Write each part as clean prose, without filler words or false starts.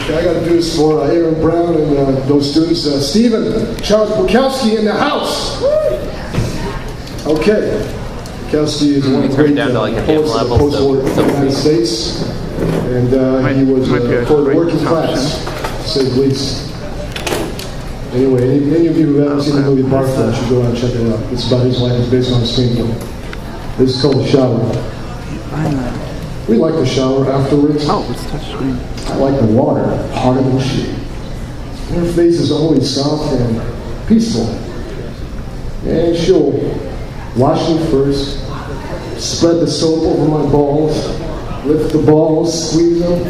Okay, I got to do this for Aaron Brown and those students. Stephen Charles Bukowski in the house. Okay. Bukowski is one of the great poets of the post-war United States. And he was for the working class, to say the least. Anyway, any of you who haven't seen the movie Barfly should go out and check it out. It's about his life. It's based on a screenplay. This is called The Shower. We like the shower afterwards. Oh, it's touchscreen. I like the water harder than she. Her face is always soft and peaceful. And she'll wash me first, spread the soap over my balls, lift the balls, squeeze them,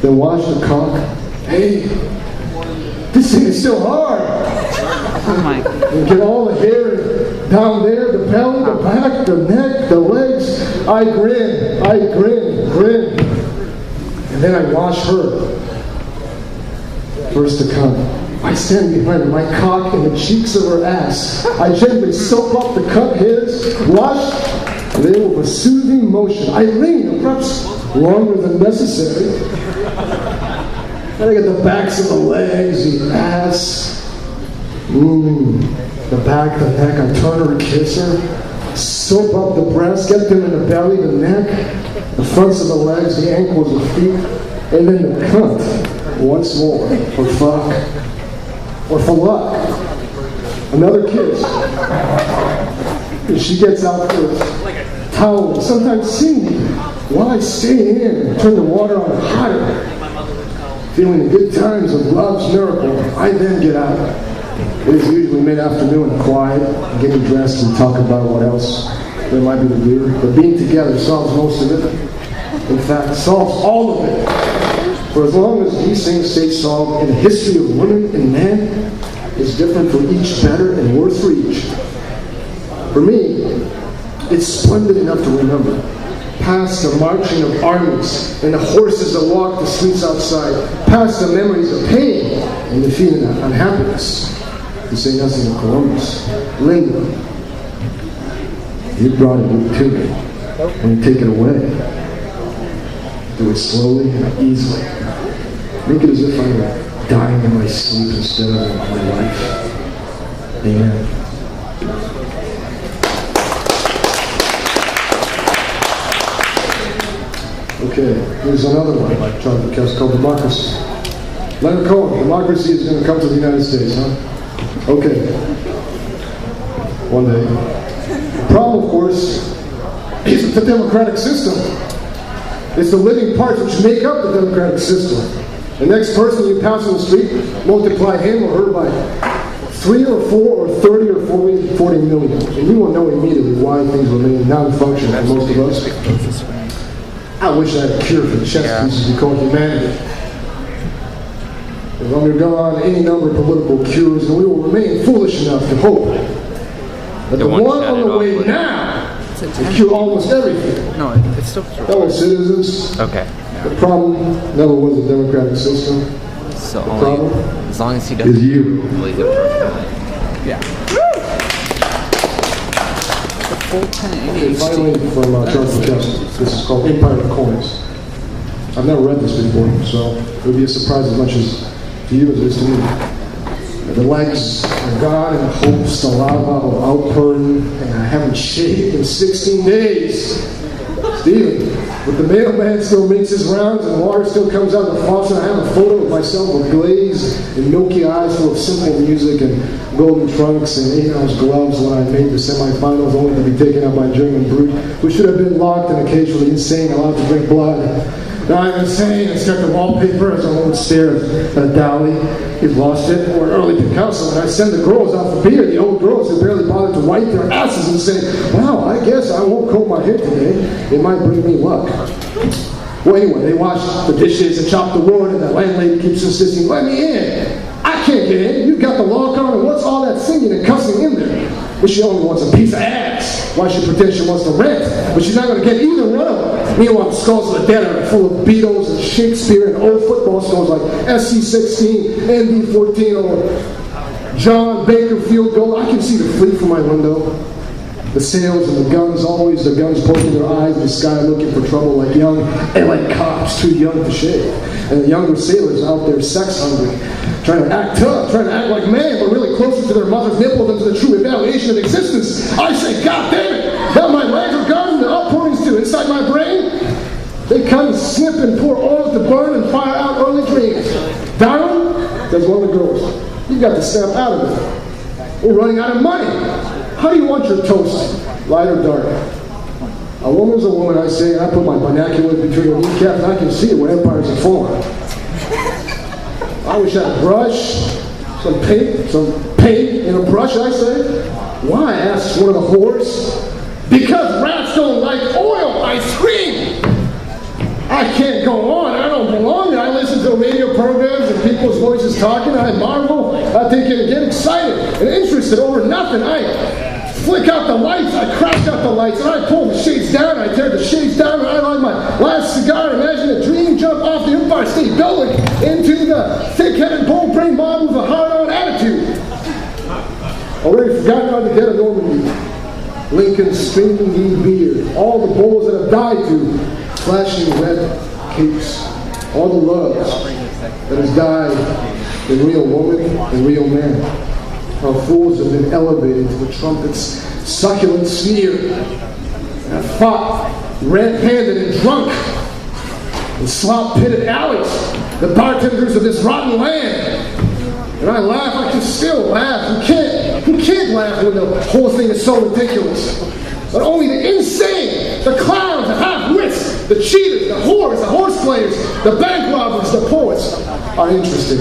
then wash the cock. Hey, this thing is still hard. Oh my. And get all the hair down there, the belly, the back, the neck, the legs. I grin, grin. And then I wash her. First to come. I stand behind her, my cock in the cheeks of her ass. I gently soap up the cut hairs, wash them with a soothing motion. I linger, perhaps longer than necessary. Then I get the backs of the legs, the ass, the back, the neck. I turn her and kiss her. Soap up the breasts, get them in the belly, the neck, the fronts of the legs, the ankles, the feet, and then the cunt once more for fuck or for luck. Another kiss. And she gets out the towel, sometimes singing while I stay in and turn the water on hotter. Feeling the good times of love's miracle, I then get out. It is usually mid-afternoon and quiet, getting dressed and talk about what else there might be to do. But being together solves most of it. In fact, solves all of it. For as long as these things stay solved, and the history of women and men is different for each, better and worse for each. For me, it's splendid enough to remember. Past the marching of armies and the horses that walk the streets outside, past the memories of pain and the feeling of unhappiness, to say nothing of Columbus. Linda, you brought it to me. When you take it away, do it slowly and easily. Make it as if I were dying in my sleep instead of in my life. Amen. Okay, here's another one by Charles Bukowski called Democracy. Leonard Cohen, democracy is going to come to the United States, huh? Okay. One day. The problem, of course, isn't the democratic system. It's the living parts which make up the democratic system. The next person you pass on the street, multiply him or her by 3 or 4 or 30 or 40 million. And you will know immediately why things remain non-functional for most of us. I wish I had a cure for the chess pieces we call humanity. We've undergone any number of political cures, and we will remain foolish enough to hope that the one on the way now will cure almost everything. No, it's still Fellow citizens, okay. the problem never was a democratic system. So the problem as long as he doesn't is you. Yeah. Okay, finally from Charles Bukowski. This is called Empire of Coins. I've never read this before, so it would be a surprise as much as to you as it is to me. The legs are gone and the hopes, the lava of outpouring, and I haven't shaved in 16 days. Steven, but the mailman still makes his rounds and water still comes out of the faucet. I have a photo of myself with glazed and milky eyes full of simple music and golden trunks and 8-ounce gloves when I made the semifinals, only to be taken out by a German brute who should have been locked and occasionally insane, allowed to drink blood. Now I'm insane and start the wallpaper as I won't stare at a Dali. He's lost it. Or an early Picasso, and I send the girls out for beer, the old girls who barely bother to wipe their asses and say, wow, I guess I won't comb my hair today. It might bring me luck. Well, anyway, they wash the dishes and chop the wood, and the landlady keeps insisting, let me in. I can't get in. You've got the lock on, and what's all that singing and cussing in there? But she only wants a piece of ass. Why she pretends she wants to rent? But she's not going to get either one of them. Meanwhile, the skulls of the dead are full of Beatles and Shakespeare and old football skulls like SC-16, ND-14, or John Baker field goal. I can see the fleet from my window. The sails and the guns, always the guns poking their eyes in the sky looking for trouble like young LA cops too young to shave. And the younger sailors out there sex hungry, trying to act tough, trying to act like men, but really closer to their mother's nipple than to the true evaluation of existence. I say, God damn it! Now my legs are gone and the outpourings to inside my brain. They come and snip and pour oil to burn and fire out early dreams. Darling, there's one of the girls. You got to snap out of it. We're running out of money. How do you want your toast? Light or dark? A woman's a woman, I say, and I put my binoculars between her kneecaps and I can see it where empires are falling. I wish I had a brush, some paint in a brush, I say. Why? Asks one of the whores. Because rats don't like oil, I scream. I can't go on. I don't belong. I listen to radio programs and people's voices talking. I marvel. I think and get excited and interested over nothing. I flick out the lights. I crash out the lights and I pull the shades down. I tear the shades down and I light my last cigar. Imagine a dream jump off the Empire State Building into the thick-headed, bull-brained mob with a hard-on attitude. Already forgotten how to get a Normandy. Lincoln's stringy beard. All the bulls that have died to. Flashing red capes, all the loves that has died in real woman and real man. How fools have been elevated to the trumpet's succulent sneer, and have fought red-handed and drunk in slop-pitted alleys, the bartenders of this rotten land. And I laugh, I can still laugh. Who can't laugh when the whole thing is so ridiculous? But only the insane, the clowns, the half-wits, the cheaters, the whores, the horse players, the bank robbers, the poets are interesting.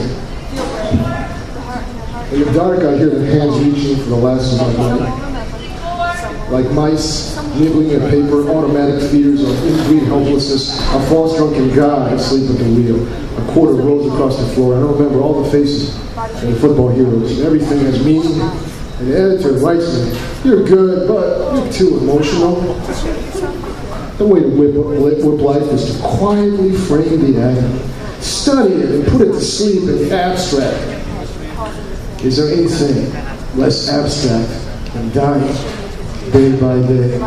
In the dark, I hear the hands reaching for the last of my money. Like mice nibbling at paper, automatic fears of inbreed helplessness, a false drunken god asleep at the wheel. A quarter rolls across the floor. I don't remember all the faces and the football heroes. And everything has meaning. And the editor writes me, "You're good, but you're too emotional." The way to whip life is to quietly frame the atom, study it, and put it to sleep in the abstract. Is there anything less abstract than dying day by day?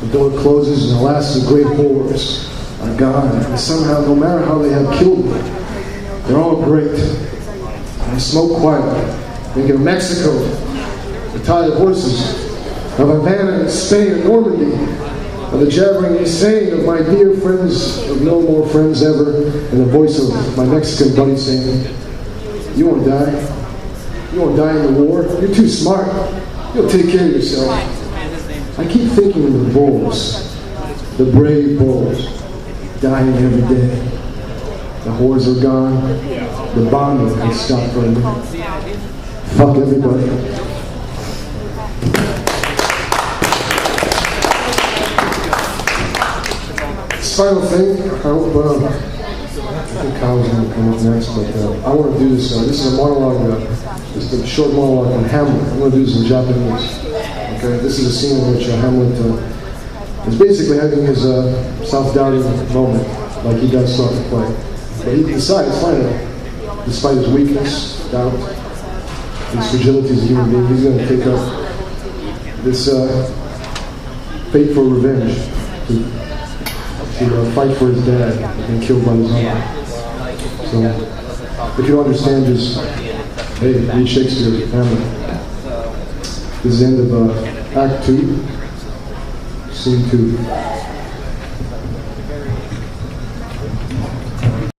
The door closes and the last of the great horrors are gone. And somehow, no matter how they have killed me, they're all great. I smoke quietly. Think of Mexico, the tired horses, of Havana and Spain and Normandy, of the jabbering insane of my dear friends, of no more friends ever, and the voice of my Mexican buddy saying, "You won't die. You won't die in the war. You're too smart. You'll take care of yourself." I keep thinking of the bulls, the brave bulls, dying every day. The whores are gone. The bombing has stopped for a minute. Fuck everybody. This final thing, I hope, I think Kyle's going to come up next, but I want to do this. This is a monologue, just a short monologue on Hamlet. I'm going to do this in Japanese. Okay, this is a scene in which Hamlet is basically having his self-doubting moment, like he does start to play. But he decides, finally, despite his weakness, doubt, his fragility as a human being, he's going to take up this fateful revenge to fight for his dad and been killed by his uncle. So, if you don't understand, just, hey, read Shakespeare, Hamlet. This is the end of Act 2, Scene 2.